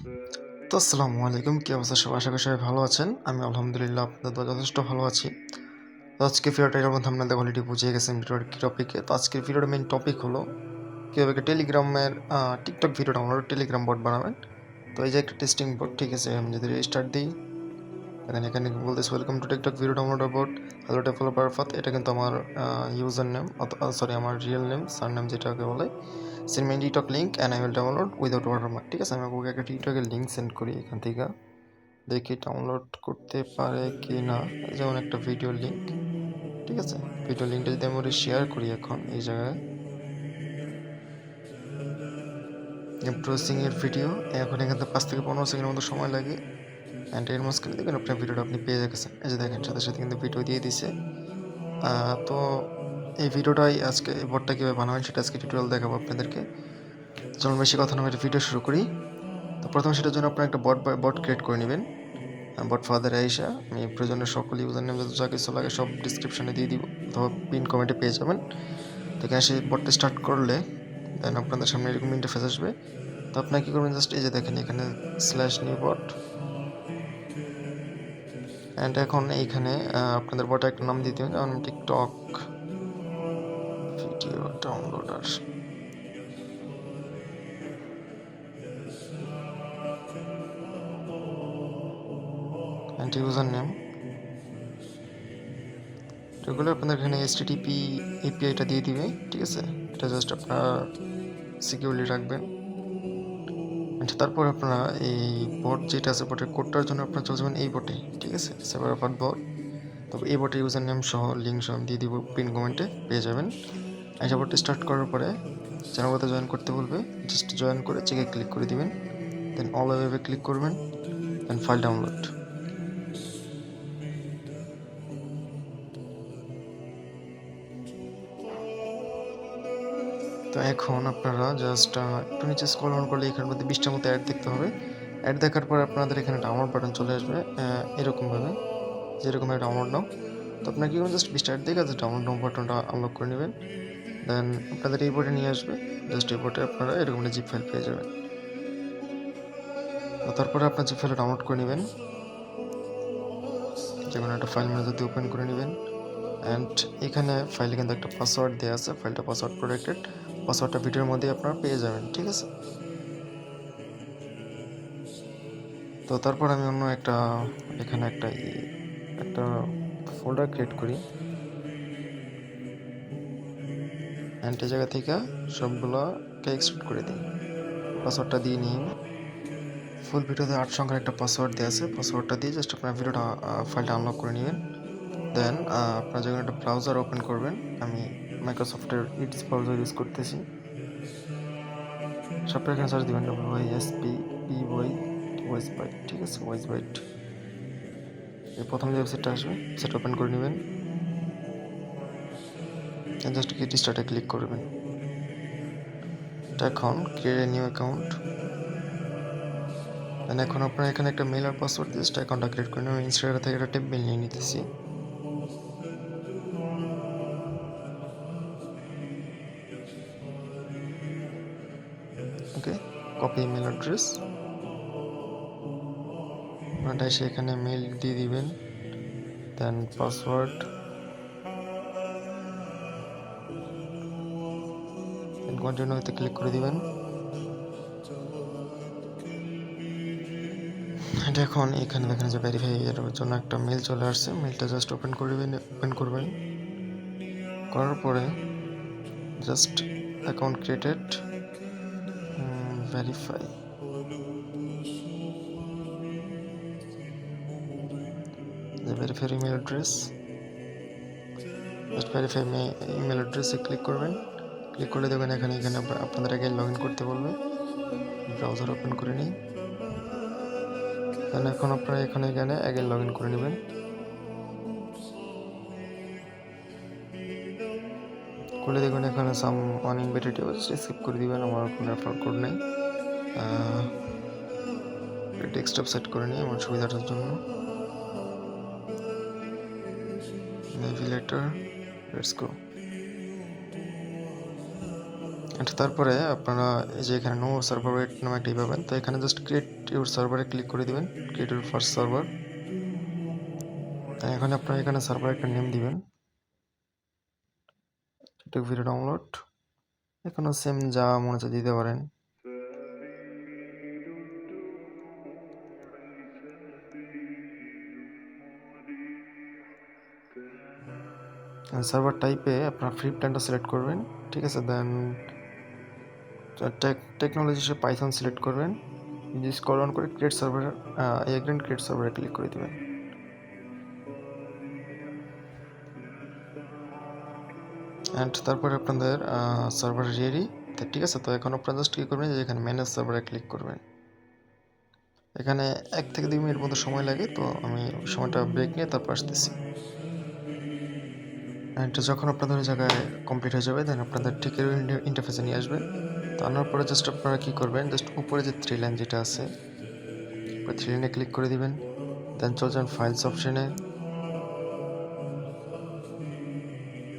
তো আসসালামু আলাইকুম, কি অবস্থা সবার? আশা করি সবাই ভালো আছেন। আমি আলহামদুলিল্লাহ আপনাদের দোয়ায় যথেষ্ট ভালো আছি। তো আজকে ভিডিওটা এরকম থাম্বনেল অলরেডি বুঝিয়ে গেছেন ভিডিওর কি টপিকে। তো আজকের ভিডিওর মেইন টপিক হলো কীভাবে টেলিগ্রামের TikTok video download Telegram bot বানাবেন। তো এই যে একটা টেস্টিং বট, ঠিক আছে? আমি যদি রেজিস্টার দিই, দেখেন এখানে বলতেছে welcome to TikTok video downloader bot, hello developer ফাত। এটা কিন্তু আমার ইউজার নেম, সরি আমার রিয়েল নেম, সার নেম যেটাকে বলে। Send me TikTok link and I will download without watermark. ঠিক আছে, আমি ওকে একটা টিকটকের লিঙ্ক সেন্ড করি এখান থেকে, দেখি ডাউনলোড করতে পারে কি না। যেমন একটা ভিডিও লিঙ্ক, ঠিক আছে? ভিডিও লিঙ্কটা যদি আমি শেয়ার করি এখন এই জায়গায়, প্রসেসিংয়ের ভিডিও এখন এখান থেকে 5 থেকে 15 সেকেন্ডের মতো সময় লাগে। অ্যান্ড এর মাঝখানে দেখবেন আপনার ভিডিওটা আপনি পেয়ে গেছেন। এই যে দেখেন সাথে সাথে কিন্তু ভিডিও দিয়ে দিছে। তো এই ভিডিওটাই আজকে, এই বটটা কীভাবে বানাবেন সেটা আজকে টিউটোরিয়াল দেখাবো আপনাদেরকে। চলুন বেশি কথা না বলে ভিডিও শুরু করি। তো প্রথমে সেটার জন্য আপনার একটা বট ক্রিয়েট করে নেবেন। বট ফাদার আইসা আমি প্রয়োজনীয় সকল ইউজার নেম যা কিছু লাগে সব ডিসক্রিপশনে দিয়ে দিব, অথবা পিন কমেন্টে পেয়ে যাবেন। তো এখানে এসে বটটা স্টার্ট করলে দেন আপনাদের সামনে এরকম ইন্টারফেস আসবে। তো আপনারা কী করবেন, জাস্ট এই যে দেখেন এখানে স্ল্যাশ নিউ বট, অ্যান্ড এখন এইখানে আপনাদের বটে একটা নাম দিতে হবে, যেমন TikTok video downloader. And user name এগুলো আপনাদের এখানে HTTP APIটা দিয়ে দিবে, ঠিক আছে? এটা জাস্ট আপনারা সিকিউরলি রাখবেন। তারপর আপনারা এই বট যেটা আছে, বটের কোডটার জন্য আপনারা চলে যাবেন এই বটে, ঠিক আছে? সেভার বট। তবে এই বটের ইউজার নেম সহ লিঙ্ক সহ দিয়ে দিব, পিন কমেন্টে পেয়ে যাবেন। এই বটটা স্টার্ট করার পরে চ্যানেলটাতে জয়েন করতে বলবে, জাস্ট জয়েন করে চেকে ক্লিক করে দিবেন, দেন অল ওয়েবে ক্লিক করবেন, দেন ফাইল ডাউনলোড। তো এখন আপনারা জাস্ট একটু নিচে স্ক্রল ডাউন করলে এখানের মধ্যে 20টার মতো অ্যাড দেখতে হবে। অ্যাড দেখার পরে আপনাদের এখানে ডাউনলোড বাটন চলে আসবে এরকমভাবে, যেরকম ডাউনলোড নাও। তো আপনার কি করবেন, জাস্ট 20টা অ্যাড দেখে জাস্ট ডাউনলোড নাও বাটনটা আনলক করে নেবেন। দেন আপনাদের এই বোর্ডে নিয়ে আসবে, জাস্ট এই বোর্ডে আপনারা এরকম একটা জিপ ফাইল পেয়ে যাবেন। তো তারপরে আপনার জিপ ফাইলটা ডাউনলোড করে নেবেন, যে কোনো একটা ফাইল মেনুতে ওপেন করে নেবেন। অ্যান্ড এখানে ফাইলে কিন্তু একটা পাসওয়ার্ড দেওয়া আছে, ফাইলটা পাসওয়ার্ড প্রোটেক্টেড, পাসওয়ার্ডটা ভিডিওর মধ্যে আপনারা পেয়ে যাবেন, ঠিক আছে? তো তারপর আমি অন্য একটা এখানে একটা ফোল্ডার ক্রিয়েট করি, অ্যান্ড এই জায়গা থেকে সবগুলোকে এক্সট্রুড করে দিই। পাসওয়ার্ডটা দিয়ে নিই। ফুল ভিডিওতে 8 সংখ্যার একটা পাসওয়ার্ড দেওয়া আছে, পাসওয়ার্ডটা দিয়ে জাস্ট আপনার ফাইলটা আনলক করে নেবেন। দেন আপনার যখন একটা ব্রাউজার ওপেন করবেন, আমি মাইক্রোসফটের ইডস ব্রাউজার ইউজ করতেছি। সবটা এখানে সার্চ দেবেন WYSPPY ওয়েবসাইট, ঠিক আছে? ওয়েবসাইট এই প্রথম যে ওয়েবসাইটটা আসবে সেটা ওপেন করে নেবেন, জাস্ট গেট স্টার্টে ক্লিক করবেন। এটা এখন ক্রিয়েট এ নিউ অ্যাকাউন্ট, দেন এখন আপনার এখানে একটা মেল আর পাসওয়ার্ড দিয়ে জাস্ট অ্যাকাউন্টটা ক্রিয়েট করে নেবেন। ইনস্টাগ্রাম থেকে একটা টেবিল নিয়ে নিতেছি। ওকে, কপি ইমেল অ্যাড্রেস, আপনারা এসে এখানে মেল দিয়ে দিবেন, দেন পাসওয়ার্ড, দেন কন্টিনিউতে ক্লিক করে দিবেন। এটা এখন এখানে দেখেন যে ভেরিফাই এর জন্য একটা মেল চলে আসছে, মেলটা জাস্ট ওপেন করবেন। করার পরে just account created, verify, verify email address, just verify email অ্যাড্রেসে ক্লিক করবেন। ক্লিক করলে দেখবেন এখানে আপনাদের আগে লগ ইন করতে বলবে। ব্রাউজার ওপেন করে নিই, দেন এখন আপনারা এখানে আগে লগ ইন করে নেবেন। করলে দেখবেন এখানে সাম আনইনভাইটেড স্কিপ করে দিবেন, আমার কোনো রেফার কোড নেই। ডেস্কটপ সেট করে নিই আমার সুবিধাটার জন্য। Navigator, let's go. তারপরে আপনারা এই যে এখানে নো সার্ভার ওয়েট নামে একটা পাবেন, তো এখানে জাস্ট ক্রিয়েট ইউর সার্ভারে ক্লিক করে দিবেন, ক্রিয়েট ইউর ফার্স্ট সার্ভার। এখন আপনারা এখানে সার্ভার একটা নেম দিবেন, ভিডিও ডাউনলোড, এখানেও সেম যা মনে হচ্ছে দিতে পারেন। সার্ভার টাইপে আপনার ফ্রি প্ল্যানটা সিলেক্ট করবেন, ঠিক আছে। দেন টেকনোলজি হিসেবে পাইথন সিলেক্ট করবেন, যদি স্ক্রল ডাউন করে ক্রিয়েট সার্ভার এগ্রেন ক্রিয়েট সার্ভারে ক্লিক করে দেবেন। অ্যান্ড তারপরে আপনাদের সার্ভার রেডি, ঠিক আছে। তো এখন আপনারা জাস্ট কী করবেন, যে এখানে ম্যানেজ সার্ভারে ক্লিক করবেন। এখানে 1 থেকে 2 মিনিট মতো সময় লাগে, তো আমি সময়টা ব্রেক নিয়ে তারপর আসতেছি। অ্যান্ড যখন আপনাদের ওই জায়গায় কমপ্লিট হয়ে যাবে, দেন আপনাদের ঠিক ইন্টারফেসে নিয়ে আসবে। তো আনার পরে জাস্ট আপনারা কী করবেন, জাস্ট উপরে যে 3 লাইন যেটা আছে, 3 লাইনে ক্লিক করে দিবেন। দেন চলে যান ফাইলস অপশনে,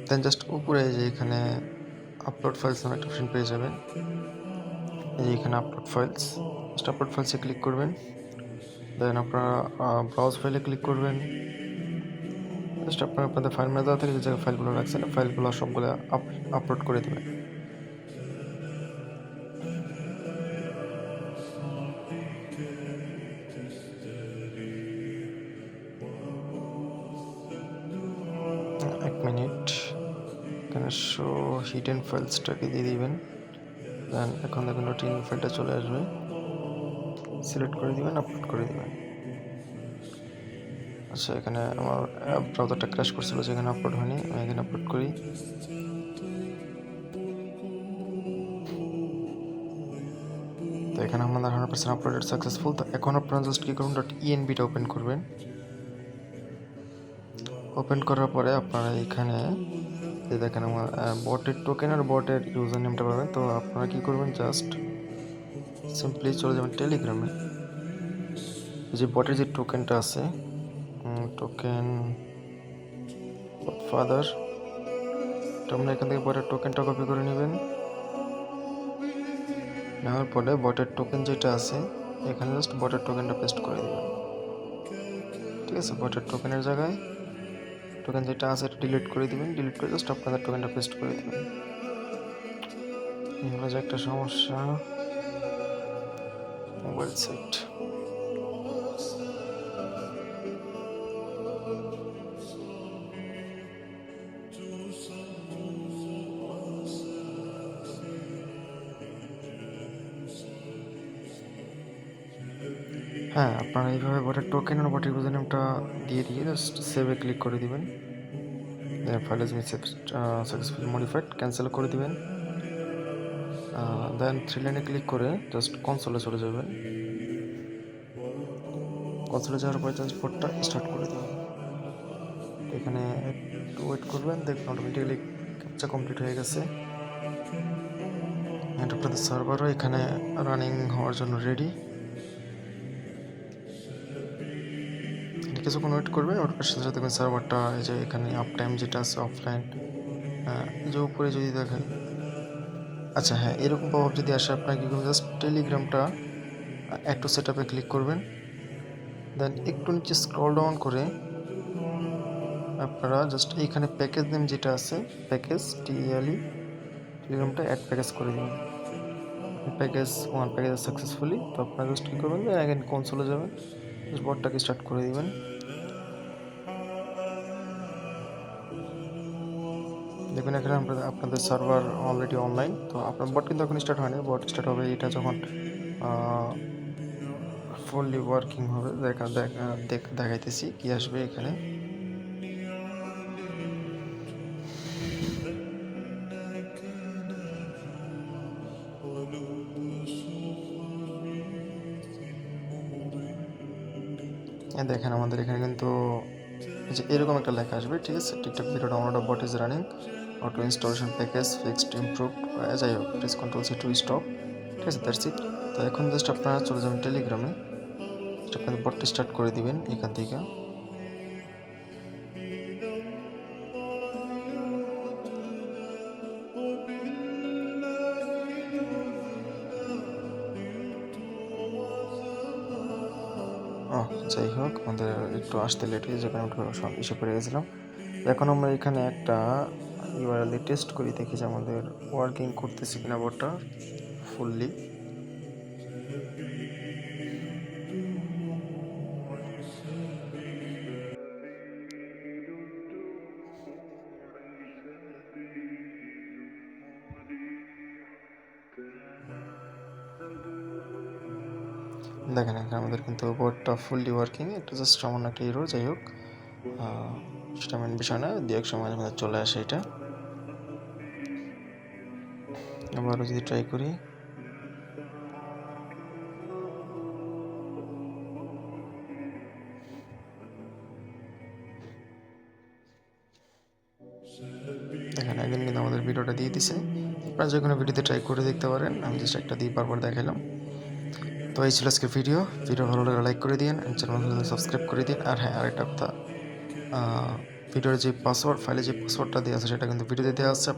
দেন জাস্ট উপরে যে এখানে আপলোড ফাইলস নামে একটা অপশন পেয়ে যাবেন। এই যে এখানে আপলোড ফাইলস, জাস্ট আপলোড ফাইলসে ক্লিক করবেন। দেন আপনারা ব্রাউজ ফাইলে ক্লিক করবেন। জাস্ট আপনারা আপনাদের ফাইল ম্যানেজার থেকে যে জায়গায় ফাইলগুলো রাখছেন, ফাইলগুলো সবগুলো আপলোড করে দেবেন। এক মিনিট, এখানে শো হিডেন ফাইলসটাকে দিয়ে দিবেন। দেন এখন দেখুন নতুন ফাইলটা চলে আসবে, সিলেক্ট করে দিবেন, আপলোড করে দিবেন। আচ্ছা, এখানে আমার ব্রাউজারটা ক্র্যাশ করছিল, যেখানে আপলোড হয়নি, আমি এখানে আপলোড করি। তো এখানে আমাদের 100% আপলোডেড সাকসেসফুল। তো এখন আপনারা জাস্ট কী করবেন, .env-টা ওপেন করবেন। ওপেন করার পরে আপনারা এখানে যে দেখেন আমার বটের টোকেন আর বটের ইউজার নেমটা পাবেন। তো আপনারা কী করবেন, জাস্ট সিম্পলি চলে যাবেন টেলিগ্রামে, যে বটের যে টোকেনটা আছে, টোকেন ফাদার, তো আপনারা এখান থেকে বটের টোকেনটা কপি করে নেবেন। নেওয়ার পরে বটের টোকেন যেটা আছে, এখানে জাস্ট বটের টোকেনটা পেস্ট করে দেবেন, ঠিক আছে। বটের টোকেনের জায়গায় টোকেন যেটা আছে এটা ডিলিট করে দিবেন, ডিলিট করে জাস্ট আপনাদের টোকেনটা পেস্ট করে দেবেন। এই হলো যে একটা সমস্যা, মোবাইল সাইট। হ্যাঁ, আপনারা এইভাবে বটের টোকেন আর বটের ইউজার নেমটা দিয়ে জাস্ট সেভে ক্লিক করে দিবেন। Then file is been successfully modified, cancel করে দিবেন। দেন 3 লাইনে ক্লিক করে জাস্ট কনসোলে চলে যাবেন। কনসোলে যাওয়ার পরে জাস্ট বটটা স্টার্ট করে দিবেন। এখানে একটু ওয়েট করবেন, দেখবেন অটোমেটিক্যালি ক্যাপচা কমপ্লিট হয়ে গেছে। অ্যান্ড আপনাদের সার্ভারও এখানে রানিং হওয়ার জন্য রেডি। কিছুক্ষণ ওয়েট করবেন, ওটার সাথে সাথে দেখবেন সার্ভারটা এই যে এখানে আপ টাইম যেটা আছে, অফলাইন, যে উপরে যদি দেখেন। আচ্ছা হ্যাঁ, এরকম প্রভাব যদি আসে, আপনার কী করবেন, জাস্ট টেলিগ্রামটা অ্যাড টু সেট আপে ক্লিক করবেন। দেন একটু নিচে স্ক্রল ডাউন করে আপনারা জাস্ট এইখানে প্যাকেজ নেম যেটা আছে, প্যাকেজ টিএলই, টেলিগ্রামটা অ্যাড প্যাকেজ করে দিবেন। Package 1 package successfully. তো আপনারা জাস্ট কী করবেন, অ্যাগেন কনসোলে যাবেন, জাস্ট বটটাকে স্টার্ট করে দিবেন। দেখবেন এখানে আপনাদের সার্ভার অলরেডি অনলাইন। তো আপনার বট কিন্তু এখন স্টার্ট হয়নি, বট স্টার্ট হবে এটা যখন ফুললি ওয়ার্কিং হবে। দেখাইতেছি কি আসবে এখানে। দেখেন আমাদের এখানে কিন্তু যে এরকম একটা লেখা আসবে, ঠিক আছে। TikTok video download bot is running, auto installation package fixed improve, যাই হোক, press control C to stop, ঠিক আছে, দ্যাটস ইট। তো এখন জাস্ট আপনারা চলে যাবেন টেলিগ্রামে, আপনাদের বটটি স্টার্ট করে দিবেন এখান থেকে। যাই হোক, আমাদের একটু আসতে লেট হয়েছে, যেখানে একটু ইস্যু করে গেছিলাম। এখন আমরা এখানে একটা ইউআরএল দিয়ে টেস্ট করি, দেখি যে আমাদের ওয়ার্কিং করতেছে কিনা বোটটা ফুললি। দেখেন এখানে আমাদের কিন্তু বোর্ডটা ফুললি ওয়ার্কিং, এটা জাস্ট সামান্য একটা এরর। যাই হোক, সেটা মেন বিষয় না, দু এক সময় আমাদের চলে আসে এটা। আবারও যদি ট্রাই করি, দেখেন একদিন কিন্তু আমাদের ভিডিওটা দিয়ে দিছে। আপনারা যে কোনো ভিডিওতে ট্রাই করে দেখতে পারেন, আমি জাস্ট একটা দিয়ে বারবার দেখালাম। তো এই ছিল আজকের ভিডিও ভালো লাগলে লাইক করে দিন, চ্যানেল সাবস্ক্রাইব করে দিন। আর হ্যাঁ, আরেকটা কথা, ভিডিওর যে পাসওয়ার্ড, ফাইলে যে পাসওয়ার্ডটা দেওয়া আছে সেটা কিন্তু ভিডিওতে দেওয়া আছে।